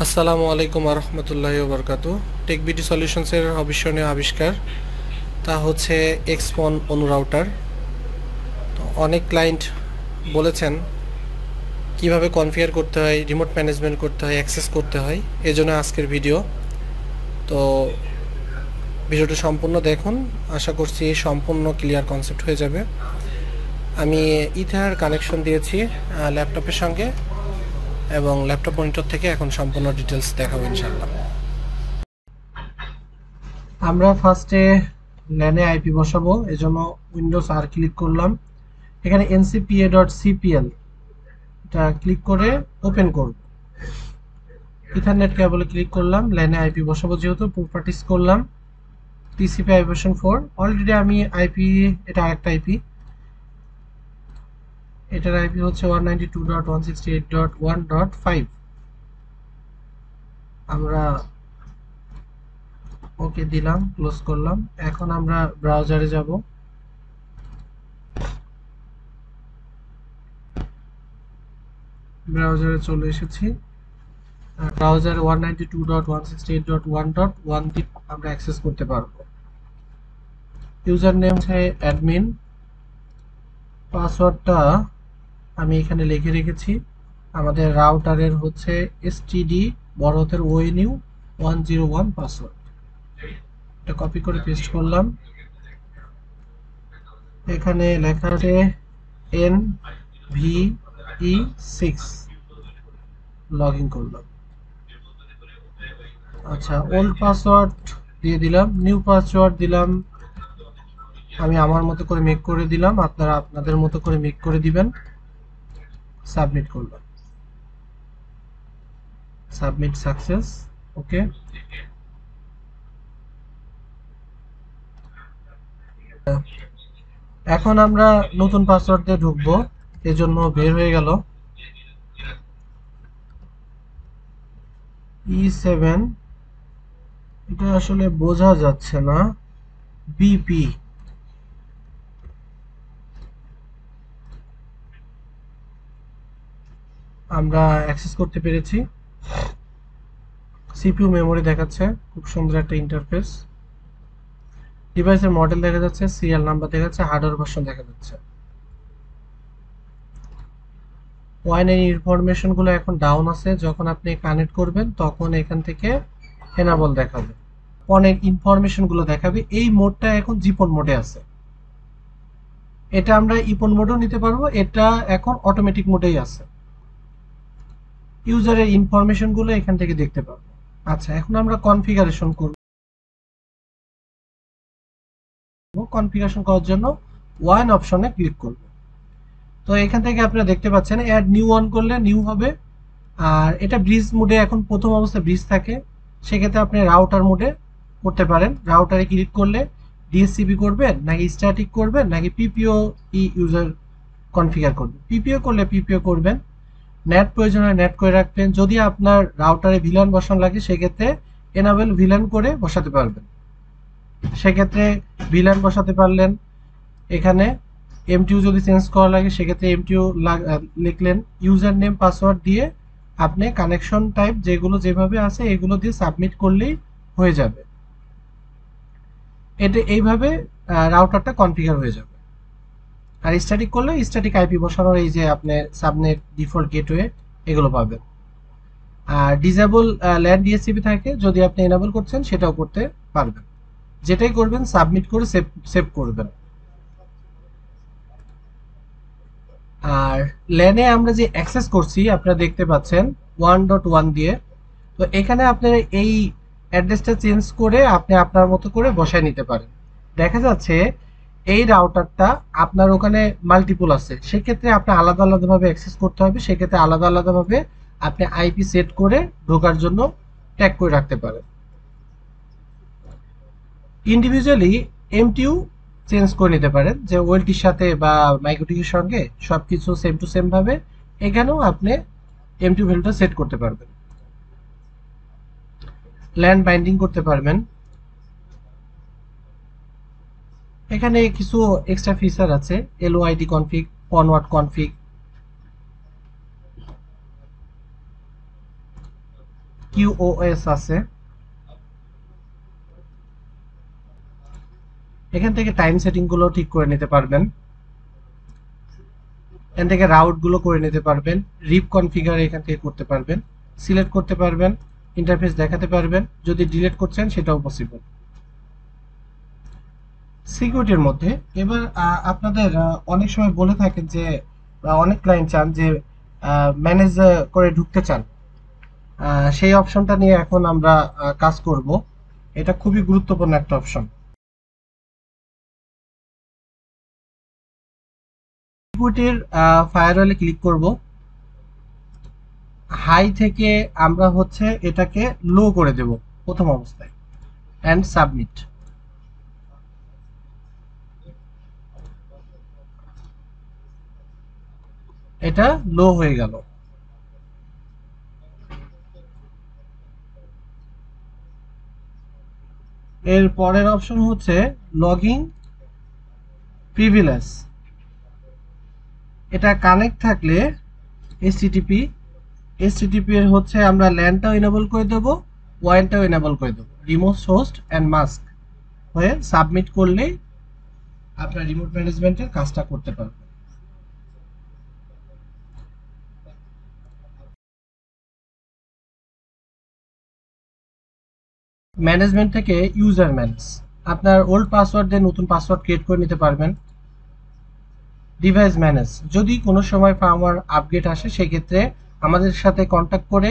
আসসালামু আলাইকুম রহমতুল্লাহি ওবরকাতু। টেকবিডি সলিউশনসের অবিস্মরণীয় আবিষ্কার তা হচ্ছে এক্সপন অনুরাউটার। তো অনেক ক্লায়েন্ট বলেছেন কিভাবে কনফিগার করতে হয়, রিমোট ম্যানেজমেন্ট করতে হয়, অ্যাক্সেস করতে হয়, এজন্য আজকের ভিডিও। তো ভিডিওটা সম্পূর্ণ দেখুন, আশা করছি সম্পূর্ণ ক্লিয়ার কনসেপ্ট হয়ে যাবে। আমি ইথার কানেকশন দিয়েছি ল্যাপটপের সঙ্গে এবং ল্যাপটপ মনিটর থেকে এখন সম্পূর্ণ ডিটেলস দেখাবো ইনশাআল্লাহ। আমরা ফার্স্টে ল্যানে আইপি বসাবো, এজন্য উইন্ডোজ আর ক্লিক করলাম। এখানে ncpa.cpl এটা ক্লিক করে ওপেন করব। ইথারনেট কেবলে ক্লিক করলাম, ল্যানে আইপি বসাবো যেহেতু প্রপার্টিজ করলাম, TCP IPv4 অলরেডি আমি আইপি, এটা আরেকটা আইপি, এটার আইপি হচ্ছে 192.168.1.5। আমরা ওকে দিলাম, ক্লোজ করলাম। এখন আমরা ব্রাউজারে যাব। ব্রাউজারে চলে এসেছি। ব্রাউজারে 192.168.1.1 দিয়ে আমরা অ্যাক্সেস করতে পারবো। ইউজার নেম হচ্ছে অ্যাডমিন, পাসওয়ার্ডটা আমি এখানে লিখে রেখেছি। আমাদের রাউটারের হচ্ছে std বড় হাতের ONU 101 পাসওয়ার্ড। এটা কপি করে পেস্ট করলাম। এখানে লেখা আছে NVE6, লগ ইন করলাম। আচ্ছা, ওল্ড পাসওয়ার্ড দিয়ে দিলাম, নিউ পাসওয়ার্ড দিলাম, আমি আমার মতো করে মেক করে দিলাম, আপনারা আপনাদের মতো করে মেক করে দিবেন। সাবমিট করলাম, সাবমিট সাকসেস। ওকে, এখন আমরা নতুন পাসওয়ার্ড দিয়ে ঢুকবো, এজন্য বের হয়ে গেল E7, এটা আসলে বোঝা যাচ্ছে না, BP। আমরা অ্যাক্সেস করতে পেরেছি। CPU মেমোরি দেখাচ্ছে, খুব সুন্দর একটা ইন্টারফেস। ডিভাইসের মডেল দেখা যাচ্ছে, সিরিয়াল নাম্বার দেখা যাচ্ছে, হার্ডওয়্যার ভার্সন দেখা যাচ্ছে। ওয়াইনের ইনফরমেশনগুলো এখন ডাউন আছে, যখন আপনি কানেক্ট করবেন তখন এখান থেকে এনাবল দেখাবে, অনেক ইনফরমেশনগুলো দেখাবে। এই মোডটা এখন জিপন মোডে আছে, এটা আমরা ইপন মোডও নিতে পারবো, এটা এখন অটোমেটিক মোডেই আছে। ইউজারের ইনফরমেশনগুলো এখান থেকে দেখতে পারবো। আচ্ছা, এখন আমরা কনফিগারেশন করব। কনফিগারেশন করার জন্য ওয়ান অপশনে ক্লিক করব। তো এখান থেকে আপনারা দেখতে পাচ্ছেন অ্যাড নিউ অন করলে নিউ হবে, আর এটা ব্রিজ মোডে এখন প্রথম অবস্থায় ব্রিজ থাকে, সেক্ষেত্রে আপনি রাউটার মোডে করতে পারেন। রাউটারে ক্লিক করলে DHCP করবেন নাকি স্ট্যাটিক করবেন নাকি PPO ইউজার কনফিগার করবেন। PPO করলে PPO করবেন, নেট প্রয়োজন হয় নেট করে রাখবেন। যদি আপনার রাউটারে ভিলান বসানো লাগে সেক্ষেত্রে এনাবেল ভিলান করে বসাতে পারবেন, সেক্ষেত্রে ভিলান বসাতে পারলেন। এখানে MTU যদি চেঞ্জ করা লাগে সেক্ষেত্রে MTU লিখলেন, ইউজার নেম পাসওয়ার্ড দিয়ে আপনি কানেকশন টাইপ যেগুলো যেভাবে আছে এগুলো দিয়ে সাবমিট করলেই হয়ে যাবে। এটা এইভাবে রাউটারটা কনফিগার হয়ে যাবে। আর স্ট্যাটিক করলে স্ট্যাটিক আইপি বসানোর এই যে আপনি সাবনেট, ডিফল্ট গেটওয়ে এগুলো পাবেন। আর ডিসেবল ল্যান্ড DHCP থাকে, যদি আপনি এনাবল করছেন সেটাও করতে পারবেন। যেটাই করবেন সাবমিট করে সেভ করবেন। আর ল্যানে আমরা যে অ্যাক্সেস করছি আপনারা দেখতে পাচ্ছেন 1.1 দিয়ে। তো এখানে আপনারা এই অ্যাড্রেসটা চেঞ্জ করে আপনি আপনার মতো করে বসায় নিতে পারেন। দেখা যাচ্ছে এই রাউটারটা আপনার ওখানে মাল্টিপল আছে, সেক্ষেত্রে আপনি আলাদা আলাদাভাবে অ্যাক্সেস করতে হবে, সেক্ষেত্রে আলাদা আলাদাভাবে আপনি আইপি সেট করে ঢোকার জন্য ট্যাগ করে রাখতে পারেন। ইন্ডিভিজুয়ালি MTU চেঞ্জ করে নিতে পারেন, যে ওয়েলটির সাথে বা মাইক্রোটিকের সঙ্গে সবকিছু সেম টু সেম ভাবে এখানেও আপনি MTU ভ্যালুটা সেট করতে পারবেন। ল্যান্ড বাইন্ডিং করতে পারবেন। এখানে কিছু এক্সট্রা ফিচার আছে, LOID কনফিগ, কনওয়ার্ট কনফিগ। QoS আছে, এখান থেকে টাইম সেটিং গুলো ঠিক করে নিতে পারবেন, এখান থেকে রাউট গুলো করে নিতে পারবেন, রিপ কনফিগার এখান থেকে করতে পারবেন, সিলেক্ট করতে পারবেন, ইন্টারফেস দেখাতে পারবেন, যদি ডিলিট করছেন সেটাও পসিবল। সিকিউরিটির মধ্যে এবার আপনাদের অনেক সময় বলে থাকেন যে অনেক ক্লায়েন্ট চান যে ম্যানেজ করে ঢুকতে চান, সেই অপশনটা নিয়ে এখন আমরা কাজ করব। এটা খুবই গুরুত্বপূর্ণ একটা অপশন। সিকিউরিটির ফায়ারওয়ালে ক্লিক করব, হাই থেকে আমরা হচ্ছে এটাকে লো করে দেব প্রথম অবস্থায়, এন্ড সাবমিট। এটা লো হয়ে গেল। এর পরের অপশন হচ্ছে লগইন প্রিভিলেজ। এটা কানেক্ট থাকলে HTTP এর হচ্ছে আমরা ল্যানটাও এনেবল করে দেব, ওয়াইনটাও এনেবল করে দেব, রিমোট হোস্ট এন্ড মাস্ক হয়ে সাবমিট করলেই আপনার রিমোট ম্যানেজমেন্টের কাজটা করতে পারবেন। ম্যানেজমেন্ট থেকে ইউজার ম্যানেজ, আপনার ওল্ড পাসওয়ার্ড দিয়ে নতুন পাসওয়ার্ড ক্রিয়েট করে নিতে পারবেন। ডিভাইস ম্যানেজ, যদি কোনো সময় ফার্মওয়্যার আপডেট আসে সেক্ষেত্রে আমাদের সাথে কন্ট্যাক্ট করে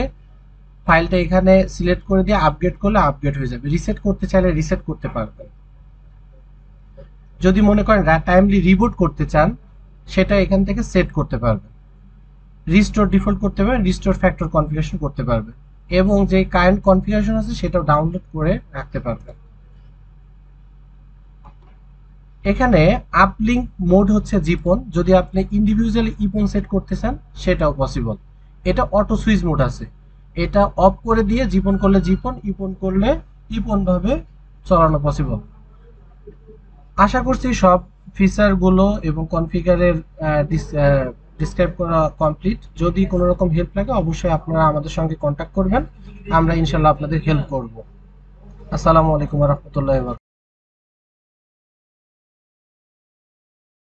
ফাইলটা এখানে সিলেক্ট করে দিয়ে আপডেট করলে আপডেট হয়ে যাবে, রিসেট করতে চাইলে রিসেট করতে পারবেন। যদি মনে করেন টাইমলি রিবুট করতে চান সেটা এখান থেকে সেট করতে পারবেন, রিস্টোর ডিফল্ট করতে পারবেন, রিস্টোর ফ্যাক্টর কনফিগারেশন করতে পারবেন, এবং যে কারেন্ট কনফিগারেশন আছে সেটাও ডাউনলোড করে রাখতে পারবেন। এখানে আপলিঙ্ক মোড হচ্ছে জিপন, যদি আপনি ইন্ডিভিজুয়ালি ইপন সেট করতে চান সেটাও পসিবল। এটা অটো সুইচ মোড আছে, এটা অফ করে দিয়ে জিপন করলে জিপন, ইপন করলে ইপন ভাবে চালানো পসিবল। আশা করছি সব ফিচারগুলো এবং কনফিগারের ডিসক্রাইব করা কমপ্লিট। যদি কোনো রকম হেল্প লাগে অবশ্যই আপনারা আমাদের সঙ্গে কন্ট্যাক্ট করবেন, আমরা ইনশাল্লাহ আপনাদের হেল্প করব। আসসালামু আলাইকুম ওয়া রাহমাতুল্লাহি ওয়া বারাকাতুহু।